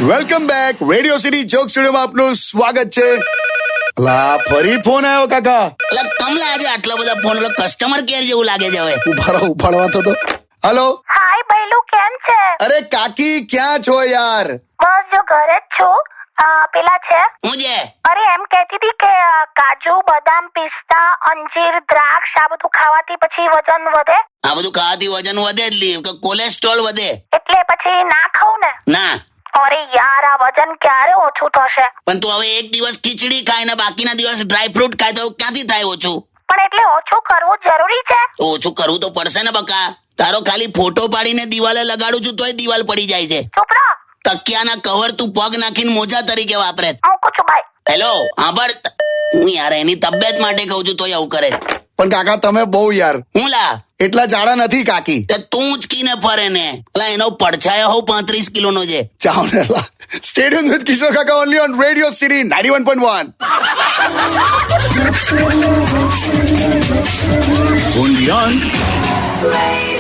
Welcome back. Radio city joke સ્ટુડિયોમાં આપનું સ્વાગત છે. લા ફરી ફોન આવ્યો કાકા. એટલે કમ લાગે આટલા બધા ફોન? કસ્ટમર કેર જેવું લાગે છે હવે. ઉપાડવા તો હેલો. હાય ભૈલું, કેમ છે? અરે કાકી ક્યાં છો યાર? બસ જો ઘરે જ છું. પેલા છે હું જે અરે એમ કહેતી હતી કે કાજુ, બદામ, પિસ્તા, અંજીર, દ્રાક્ષ આ બધું ખાવાથી પછી વજન વધે? આ બધું ખાવાથી વજન વધે જ લી, કોલેસ્ટ્રોલ વધે. એટલે પછી ના ખાવું ને? ના, અરે યાર, આ વજન ક્યારે ઓછું થશે? પણ તું હવે એક દિવસ ખીચડી ખાય ને બાકીના દિવસ ડ્રાય ફ્રૂટ ખાય તો ક્યાંથી થાય ઓછું? પણ એટલે ઓછું કરવું જરૂરી છે? તો ઓછું કરવું તો પડશે ને બકા. તારો ખાલી ફોટો પાડીને દિવાલે લગાડું છું તોય દિવાલ પડી જાય છે. ચૂપ રહો. તકિયાના કવર તું પગ નાખીને મોજા તરીકે વાપરે. મૂકું છું ભાઈ. હેલો, સાંભળ, હું યાર એની તબિયત માટે કહું છું તોય આવું કરે. પણ કાકા તમે બહુ યાર હું લા એટલા જાડા નથી કાકી. તે તું ઉચકીને ફરે ને લા, એનો પડછાયો હોઉં 35 કિલોનો છે. ચાવ ને લા. સ્ટેડિયમ વિથ કિશોર કાકા only on radio city 91.1. Only on Radio